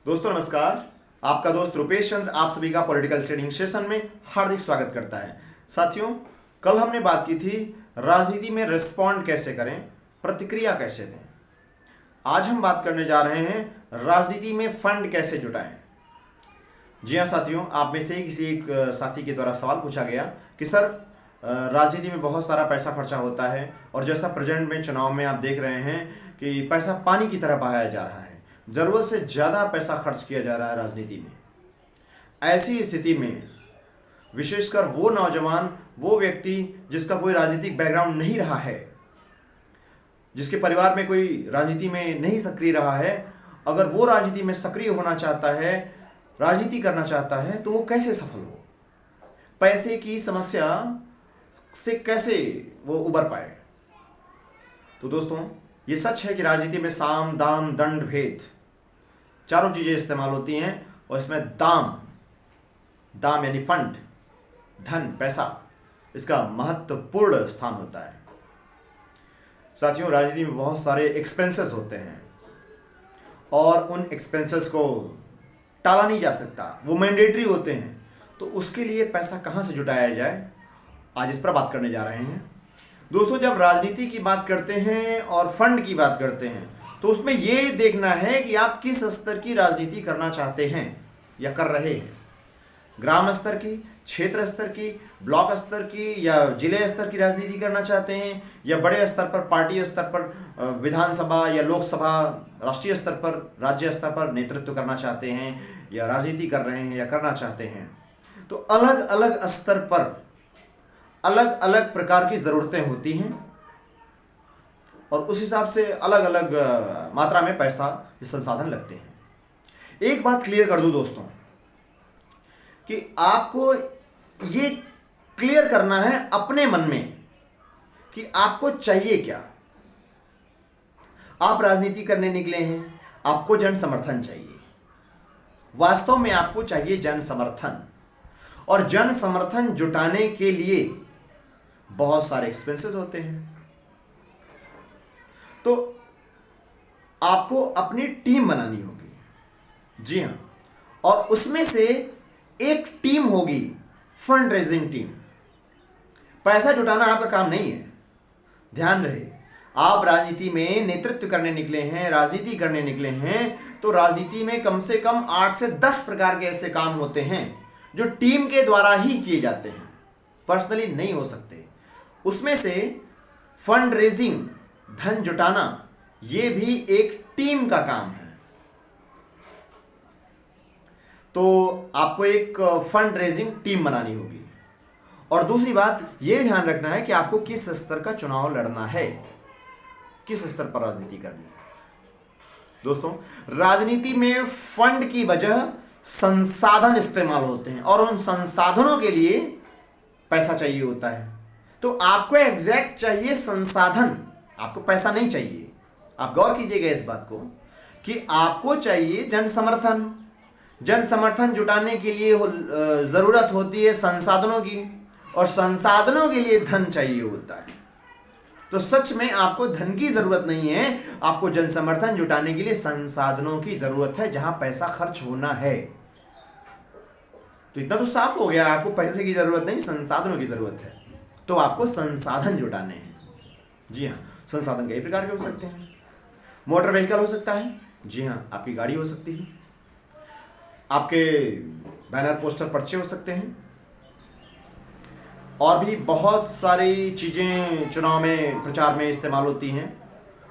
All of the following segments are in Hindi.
दोस्तों नमस्कार। आपका दोस्त रुपेश चंद्र आप सभी का पॉलिटिकल ट्रेनिंग सेशन में हार्दिक स्वागत करता है। साथियों, कल हमने बात की थी राजनीति में रिस्पॉन्ड कैसे करें, प्रतिक्रिया कैसे दें। आज हम बात करने जा रहे हैं राजनीति में फंड कैसे जुटाएं। जी हाँ साथियों, आप में से ही किसी एक साथी के द्वारा सवाल पूछा गया कि सर राजनीति में बहुत सारा पैसा खर्चा होता है और जैसा प्रेजेंट में चुनाव में आप देख रहे हैं कि पैसा पानी की तरह बहाया जा रहा है, ज़रूरत से ज़्यादा पैसा खर्च किया जा रहा है राजनीति में। ऐसी स्थिति में विशेषकर वो नौजवान, वो व्यक्ति जिसका कोई राजनीतिक बैकग्राउंड नहीं रहा है, जिसके परिवार में कोई राजनीति में नहीं सक्रिय रहा है, अगर वो राजनीति में सक्रिय होना चाहता है, राजनीति करना चाहता है, तो वो कैसे सफल हो, पैसे की समस्या से कैसे वो उबर पाए। तो दोस्तों, ये सच है कि राजनीति में साम दाम दंड भेद चारों चीज़ें इस्तेमाल होती हैं और इसमें दाम यानी फंड, धन, पैसा, इसका महत्वपूर्ण स्थान होता है। साथियों, राजनीति में बहुत सारे एक्सपेंसेस होते हैं और उन एक्सपेंसेस को टाला नहीं जा सकता, वो मैंडेटरी होते हैं। तो उसके लिए पैसा कहाँ से जुटाया जाए, आज इस पर बात करने जा रहे हैं। दोस्तों, जब राजनीति की बात करते हैं और फंड की बात करते हैं तो उसमें ये देखना है कि आप किस स्तर की राजनीति करना चाहते हैं या कर रहे हैं। ग्राम स्तर की, क्षेत्र स्तर की, ब्लॉक स्तर की या जिले स्तर की राजनीति करना चाहते हैं, या बड़े स्तर पर, पार्टी स्तर पर, विधानसभा या लोकसभा, राष्ट्रीय स्तर पर, राज्य स्तर पर नेतृत्व करना चाहते हैं, या राजनीति कर रहे हैं या करना चाहते हैं। तो अलग अलग स्तर पर अलग अलग प्रकार की ज़रूरतें होती हैं और उस हिसाब से अलग अलग मात्रा में पैसा या संसाधन लगते हैं। एक बात क्लियर कर दूं दोस्तों कि आपको ये क्लियर करना है अपने मन में कि आपको चाहिए क्या। आप राजनीति करने निकले हैं, आपको जन समर्थन चाहिए। वास्तव में आपको चाहिए जन समर्थन, और जन समर्थन जुटाने के लिए बहुत सारे एक्सपेंसेस होते हैं। तो आपको अपनी टीम बनानी होगी। जी हां, और उसमें से एक टीम होगी फंड रेजिंग टीम। पैसा जुटाना आपका काम नहीं है, ध्यान रहे। आप राजनीति में नेतृत्व करने निकले हैं, राजनीति करने निकले हैं, तो राजनीति में कम से कम 8 से 10 प्रकार के ऐसे काम होते हैं जो टीम के द्वारा ही किए जाते हैं, पर्सनली नहीं हो सकते। उसमें से फंड रेजिंग, धन जुटाना, ये भी एक टीम का काम है। तो आपको एक फंड रेजिंग टीम बनानी होगी। और दूसरी बात ये ध्यान रखना है कि आपको किस स्तर का चुनाव लड़ना है, किस स्तर पर राजनीति करनी है। दोस्तों, राजनीति में फंड की वजह संसाधन इस्तेमाल होते हैं और उन संसाधनों के लिए पैसा चाहिए होता है। तो आपको एग्जैक्ट चाहिए संसाधन, आपको पैसा नहीं चाहिए। आप गौर कीजिएगा इस बात को कि आपको चाहिए जन समर्थन। जन समर्थन जुटाने के लिए जरूरत होती है संसाधनों की, और संसाधनों के लिए धन चाहिए होता है। तो सच में आपको धन की जरूरत नहीं है, आपको जन समर्थन जुटाने के लिए संसाधनों की जरूरत है, जहां पैसा खर्च होना है। तो इतना तो साफ हो गया, आपको पैसे की जरूरत नहीं, संसाधनों की जरूरत है। तो आपको संसाधन जुटाने हैं। जी हाँ, संसाधन कई प्रकार के हो सकते हैं। मोटर व्हीकल हो सकता है, जी हाँ, आपकी गाड़ी हो सकती है, आपके बैनर, पोस्टर, पर्चे हो सकते हैं, और भी बहुत सारी चीज़ें चुनाव में, प्रचार में इस्तेमाल होती हैं।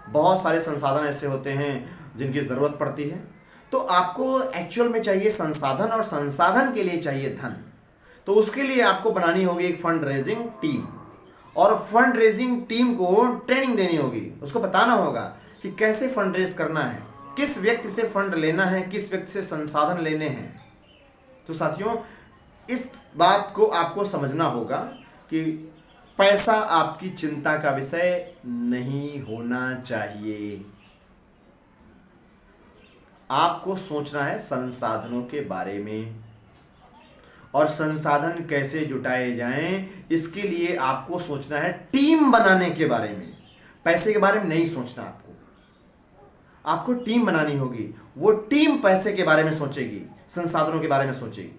बहुत सारे संसाधन ऐसे होते हैं जिनकी ज़रूरत पड़ती है। तो आपको एक्चुअल में चाहिए संसाधन, और संसाधन के लिए चाहिए धन। तो उसके लिए आपको बनानी होगी एक फंड रेजिंग टीम, और फंड रेजिंग टीम को ट्रेनिंग देनी होगी। उसको बताना होगा कि कैसे फंड रेज करना है, किस व्यक्ति से फंड लेना है, किस व्यक्ति से संसाधन लेने हैं। तो साथियों, इस बात को आपको समझना होगा कि पैसा आपकी चिंता का विषय नहीं होना चाहिए। आपको सोचना है संसाधनों के बारे में, और संसाधन कैसे जुटाए जाएं, इसके लिए आपको सोचना है टीम बनाने के बारे में। पैसे के बारे में नहीं सोचना आपको। आपको टीम बनानी होगी। वो टीम पैसे के बारे में सोचेगी, संसाधनों के बारे में सोचेगी।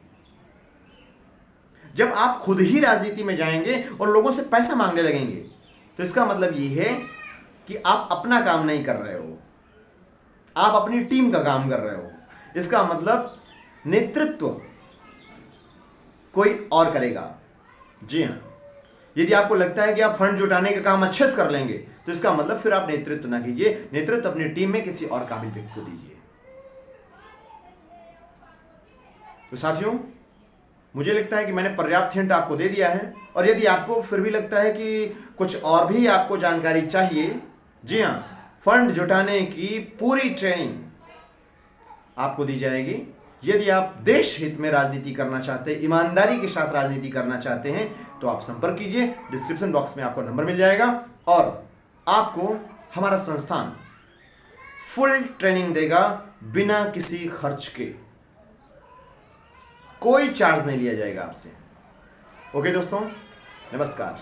जब आप खुद ही राजनीति में जाएंगे और लोगों से पैसा मांगने लगेंगे तो इसका मतलब यह है कि आप अपना काम नहीं कर रहे हो, आप अपनी टीम का काम कर रहे हो। इसका मतलब नेतृत्व कोई और करेगा। जी हाँ, यदि आपको लगता है कि आप फंड जुटाने का काम अच्छे से कर लेंगे तो इसका मतलब फिर आप नेतृत्व ना कीजिए, नेतृत्व अपनी टीम में किसी और काबिल व्यक्ति को दीजिए। तो साथियों, मुझे लगता है कि मैंने पर्याप्त हिंट आपको दे दिया है। और यदि आपको फिर भी लगता है कि कुछ और भी आपको जानकारी चाहिए, जी हाँ, फंड जुटाने की पूरी ट्रेनिंग आपको दी जाएगी। यदि आप देश हित में राजनीति करना चाहते हैं, ईमानदारी के साथ राजनीति करना चाहते हैं, तो आप संपर्क कीजिए। डिस्क्रिप्शन बॉक्स में आपको नंबर मिल जाएगा और आपको हमारा संस्थान फुल ट्रेनिंग देगा बिना किसी खर्च के। कोई चार्ज नहीं लिया जाएगा आपसे। ओके दोस्तों, नमस्कार।